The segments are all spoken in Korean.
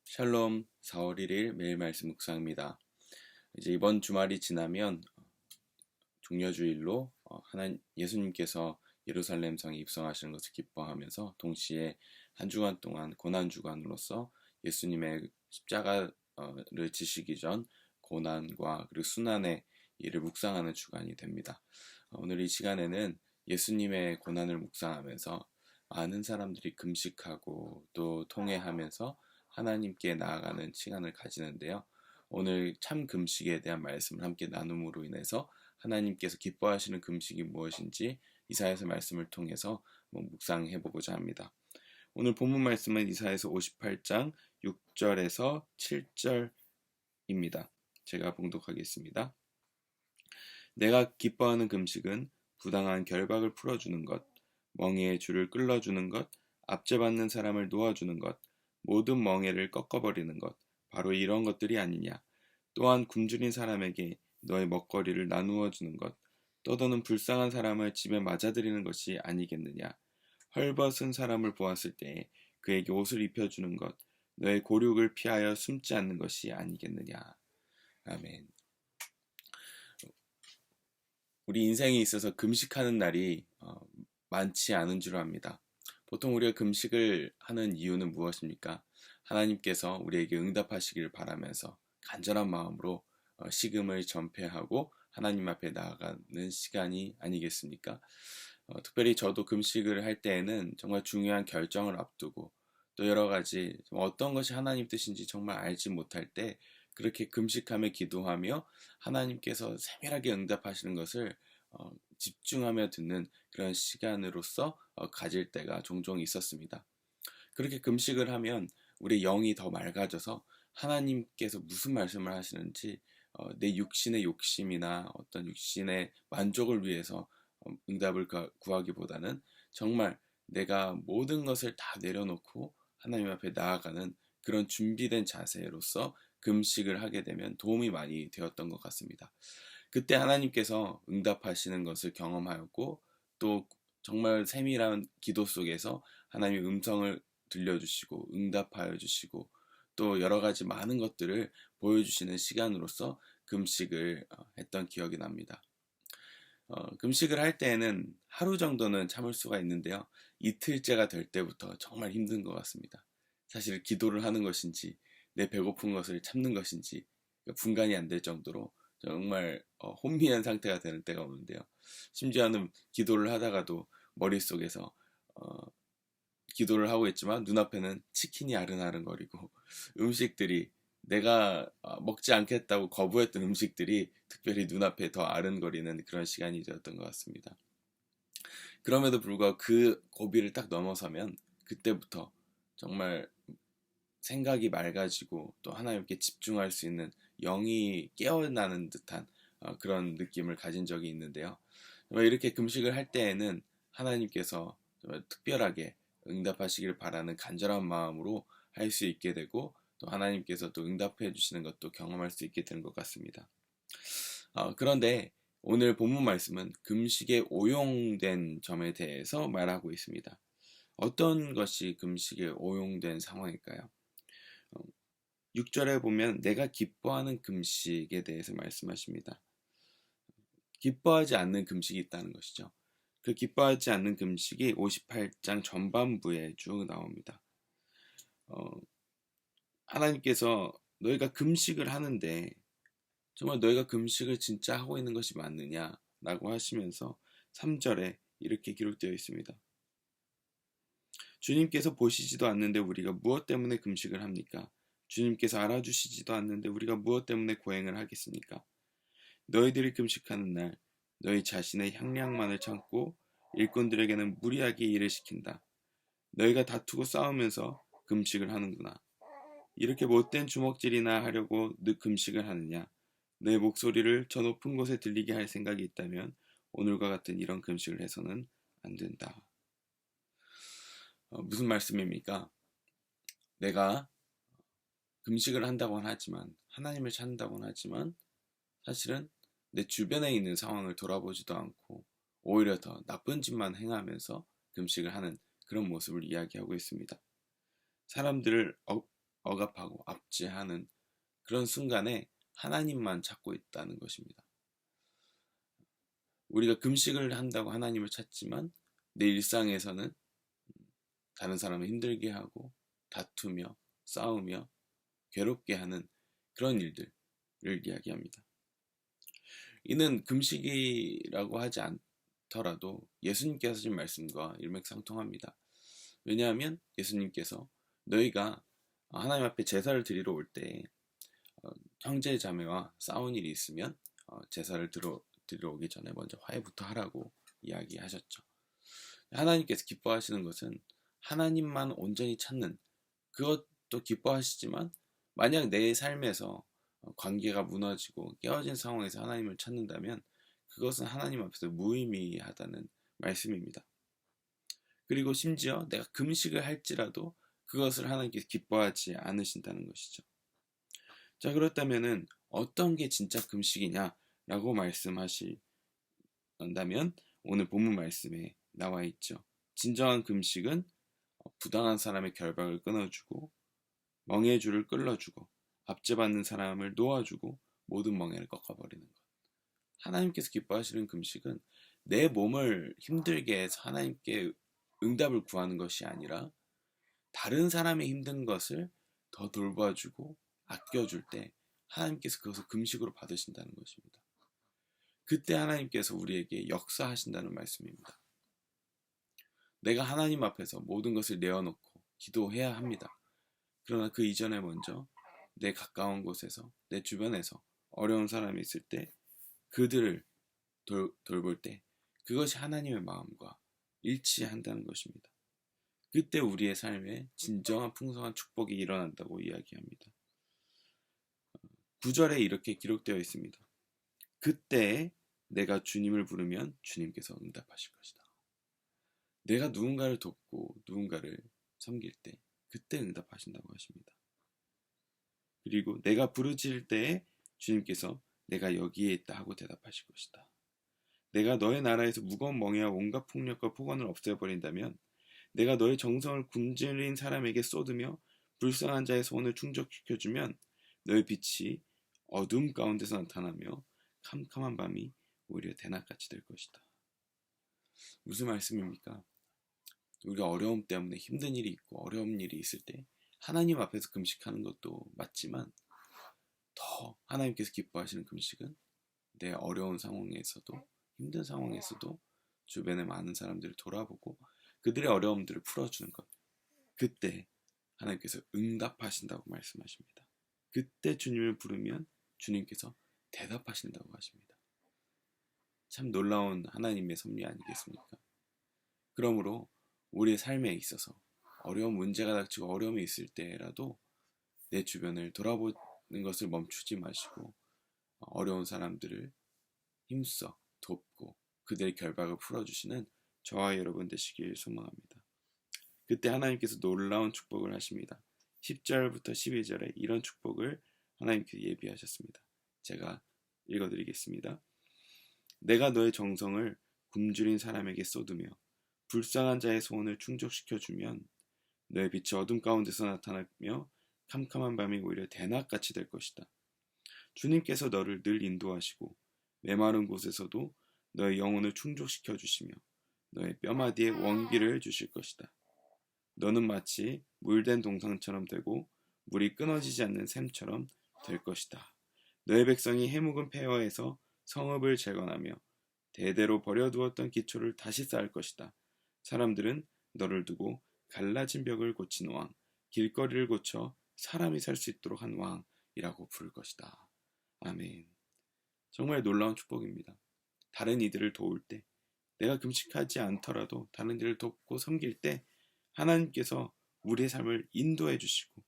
샬롬 4월 1일 매일 말씀 묵상입니다. 이제 이번 주말이 지나면 종려주일로 예수님께서 예루살렘 성에 입성하시는 것을 기뻐하면서 동시에 한 주간 동안 고난 주간으로서 예수님의 십자가를 지시기 전 고난과 그리고 순환의 일을 묵상하는 주간이 됩니다. 오늘 이 시간에는 예수님의 고난을 묵상하면서 많은 사람들이 금식하고 또 통회하면서 하나님께 나아가는 시간을 가지는데요. 오늘 참 금식에 대한 말씀을 함께 나눔으로 인해서 하나님께서 기뻐하시는 금식이 무엇인지 이사야서 말씀을 통해서 묵상해 보고자 합니다. 오늘 본문 말씀은 이사야서 58장 6절에서 7절입니다. 제가 봉독하겠습니다. 내가 기뻐하는 금식은 부당한 결박을 풀어주는 것, 멍에의 줄을 끌어주는 것, 압제받는 사람을 놓아주는 것, 모든 멍에를 꺾어버리는 것, 바로 이런 것들이 아니냐. 또한 굶주린 사람에게 너의 먹거리를 나누어 주는 것, 떠도는 불쌍한 사람을 집에 맞아들이는 것이 아니겠느냐. 헐벗은 사람을 보았을 때에 그에게 옷을 입혀주는 것, 너의 고륙을 피하여 숨지 않는 것이 아니겠느냐. 아멘. 우리 인생에 있어서 금식하는 날이 많지 않은 줄 압니다. 보통 우리가 금식을 하는 이유는 무엇입니까? 하나님께서 우리에게 응답하시기를 바라면서 간절한 마음으로 식음을 전폐하고 하나님 앞에 나아가는 시간이 아니겠습니까? 특별히 저도 금식을 할 때에는 정말 중요한 결정을 앞두고 또 여러 가지 어떤 것이 하나님 뜻인지 정말 알지 못할 때 그렇게 금식하며 기도하며 하나님께서 세밀하게 응답하시는 것을 집중하며 듣는 그런 시간으로서 가질 때가 종종 있었습니다. 그렇게 금식을 하면 우리 영이 더 맑아져서 하나님께서 무슨 말씀을 하시는지 내 육신의 욕심이나 어떤 육신의 만족을 위해서 응답을 구하기보다는 정말 내가 모든 것을 다 내려놓고 하나님 앞에 나아가는 그런 준비된 자세로서 금식을 하게 되면 도움이 많이 되었던 것 같습니다. 그때 하나님께서 응답하시는 것을 경험하였고 또 정말 세밀한 기도 속에서 하나님의 음성을 들려주시고 응답하여 주시고 또 여러 가지 많은 것들을 보여주시는 시간으로서 금식을 했던 기억이 납니다. 금식을 할 때에는 하루 정도는 참을 수가 있는데요. 이틀째가 될 때부터 정말 힘든 것 같습니다. 사실 기도를 하는 것인지 내 배고픈 것을 참는 것인지 분간이 안 될 정도로 정말 혼미한 상태가 되는 때가 오는데요. 심지어는 기도를 하다가도 머릿속에서 기도를 하고 있지만 눈앞에는 치킨이 아른아른거리고 음식들이 내가 먹지 않겠다고 거부했던 음식들이 특별히 눈앞에 더 아른거리는 그런 시간이 되었던 것 같습니다. 그럼에도 불구하고 그 고비를 딱 넘어서면 그때부터 정말 생각이 맑아지고 또 하나님께 집중할 수 있는 영이 깨어나는 듯한 그런 느낌을 가진 적이 있는데요. 이렇게 금식을 할 때에는 하나님께서 특별하게 응답하시길 바라는 간절한 마음으로 할 수 있게 되고 또 하나님께서 또 응답해 주시는 것도 경험할 수 있게 되는 것 같습니다. 그런데 오늘 본문 말씀은 금식에 오용된 점에 대해서 말하고 있습니다. 어떤 것이 금식에 오용된 상황일까요? 6절에 보면 내가 기뻐하는 금식에 대해서 말씀하십니다. 기뻐하지 않는 금식이 있다는 것이죠. 그 기뻐하지 않는 금식이 58장 전반부에 쭉 나옵니다. 하나님께서 너희가 금식을 하는데 정말 너희가 금식을 진짜 하고 있는 것이 맞느냐 라고 하시면서 3절에 이렇게 기록되어 있습니다. 주님께서 보시지도 않는데 우리가 무엇 때문에 금식을 합니까? 주님께서 알아주시지도 않는데 우리가 무엇 때문에 고행을 하겠습니까? 너희들이 금식하는 날 너희 자신의 향량만을 참고 일꾼들에게는 무리하게 일을 시킨다. 너희가 다투고 싸우면서 금식을 하는구나. 이렇게 못된 주먹질이나 하려고 금식을 하느냐? 내 목소리를 저 높은 곳에 들리게 할 생각이 있다면 오늘과 같은 이런 금식을 해서는 안 된다. 무슨 말씀입니까? 내가 금식을 한다고는 하지만 하나님을 찾는다고는 하지만 사실은 내 주변에 있는 상황을 돌아보지도 않고 오히려 더 나쁜 짓만 행하면서 금식을 하는 그런 모습을 이야기하고 있습니다. 사람들을 억압하고 압제하는 그런 순간에 하나님만 찾고 있다는 것입니다. 우리가 금식을 한다고 하나님을 찾지만 내 일상에서는 다른 사람을 힘들게 하고 다투며 싸우며 괴롭게 하는 그런 일들을 이야기합니다. 이는 금식이라고 하지 않더라도 예수님께서 하신 말씀과 일맥상통합니다. 왜냐하면 예수님께서 너희가 하나님 앞에 제사를 드리러 올 때 형제 자매와 싸운 일이 있으면 제사를 드리러 오기 전에 먼저 화해부터 하라고 이야기하셨죠. 하나님께서 기뻐하시는 것은 하나님만 온전히 찾는 그것도 기뻐하시지만 만약 내 삶에서 관계가 무너지고 깨어진 상황에서 하나님을 찾는다면 그것은 하나님 앞에서 무의미하다는 말씀입니다. 그리고 심지어 내가 금식을 할지라도 그것을 하나님께서 기뻐하지 않으신다는 것이죠. 자, 그렇다면은 어떤 게 진짜 금식이냐라고 말씀하신다면 오늘 본문 말씀에 나와 있죠. 진정한 금식은 부당한 사람의 결박을 끊어주고 멍에의 줄을 끌어주고 압제받는 사람을 놓아주고 모든 멍에를 꺾어버리는 것. 하나님께서 기뻐하시는 금식은 내 몸을 힘들게 해서 하나님께 응답을 구하는 것이 아니라 다른 사람의 힘든 것을 더 돌봐주고 아껴줄 때 하나님께서 그것을 금식으로 받으신다는 것입니다. 그때 하나님께서 우리에게 역사하신다는 말씀입니다. 내가 하나님 앞에서 모든 것을 내어놓고 기도해야 합니다. 그러나 그 이전에 먼저 내 가까운 곳에서 내 주변에서 어려운 사람이 있을 때 그들을 돌볼 때 그것이 하나님의 마음과 일치한다는 것입니다. 그때 우리의 삶에 진정한 풍성한 축복이 일어난다고 이야기합니다. 9절에 이렇게 기록되어 있습니다. 그때 내가 주님을 부르면 주님께서 응답하실 것이다. 내가 누군가를 돕고 누군가를 섬길 때 그때 응답하신다고 하십니다. 그리고 내가 부르짖을 때에 주님께서 내가 여기에 있다 하고 대답하실 것이다. 내가 너의 나라에서 무거운 멍에와 온갖 폭력과 폭언을 없애버린다면 내가 너의 정성을 굶주린 사람에게 쏟으며 불쌍한 자의 소원을 충족시켜주면 너의 빛이 어둠 가운데서 나타나며 캄캄한 밤이 오히려 대낮같이 될 것이다. 무슨 말씀입니까? 우리가 어려움 때문에 힘든 일이 있고 어려운 일이 있을 때 하나님 앞에서 금식하는 것도 맞지만 더 하나님께서 기뻐하시는 금식은 내 어려운 상황에서도 힘든 상황에서도 주변의 많은 사람들을 돌아보고 그들의 어려움들을 풀어주는 것. 그때 하나님께서 응답하신다고 말씀하십니다. 그때 주님을 부르면 주님께서 대답하신다고 하십니다. 참 놀라운 하나님의 섭리 아니겠습니까? 그러므로 우리의 삶에 있어서 어려운 문제가 닥치고 어려움이 있을 때라도 내 주변을 돌아보는 것을 멈추지 마시고 어려운 사람들을 힘써 돕고 그들의 결박을 풀어주시는 저와 여러분 되시길 소망합니다. 그때 하나님께서 놀라운 축복을 하십니다. 10절부터 12절에 이런 축복을 하나님께서 예비하셨습니다. 제가 읽어드리겠습니다. 내가 너의 정성을 굶주린 사람에게 쏟으며 불쌍한 자의 소원을 충족시켜주면 너의 빛이 어둠 가운데서 나타나며 캄캄한 밤이 오히려 대낮같이 될 것이다. 주님께서 너를 늘 인도하시고 메마른 곳에서도 너의 영혼을 충족시켜 주시며 너의 뼈마디에 원기를 주실 것이다. 너는 마치 물된 동상처럼 되고 물이 끊어지지 않는 샘처럼 될 것이다. 너의 백성이 해묵은 폐허에서 성읍을 재건하며 대대로 버려두었던 기초를 다시 쌓을 것이다. 사람들은 너를 두고 갈라진 벽을 고친 왕, 길거리를 고쳐 사람이 살 수 있도록 한 왕이라고 부를 것이다. 아멘. 정말 놀라운 축복입니다. 다른 이들을 도울 때, 내가 금식하지 않더라도 다른 이들을 돕고 섬길 때 하나님께서 우리의 삶을 인도해 주시고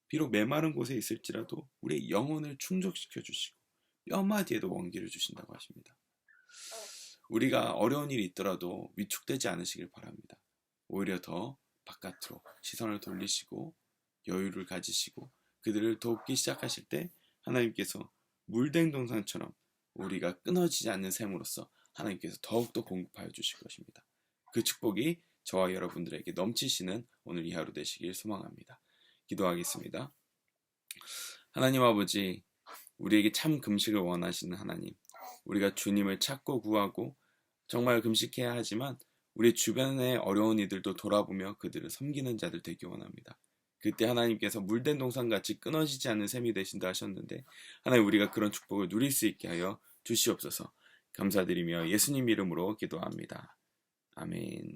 비록 메마른 곳에 있을지라도 우리의 영혼을 충족시켜 주시고 뼈마디에도 원기를 주신다고 하십니다. 우리가 어려운 일이 있더라도 위축되지 않으시길 바랍니다. 오히려 더 바깥으로 시선을 돌리시고 여유를 가지시고 그들을 돕기 시작하실 때 하나님께서 물된 동산처럼 우리가 끊어지지 않는 샘으로서 하나님께서 더욱더 공급하여 주실 것입니다. 그 축복이 저와 여러분들에게 넘치시는 오늘 이 하루 되시길 소망합니다. 기도하겠습니다. 하나님 아버지, 우리에게 참 금식을 원하시는 하나님, 우리가 주님을 찾고 구하고 정말 금식해야 하지만 우리 주변의 어려운 이들도 돌아보며 그들을 섬기는 자들 되기 원합니다. 그때 하나님께서 물된 동산같이 끊어지지 않는 셈이 되신다 하셨는데 하나님, 우리가 그런 축복을 누릴 수 있게 하여 주시옵소서. 감사드리며 예수님 이름으로 기도합니다. 아멘.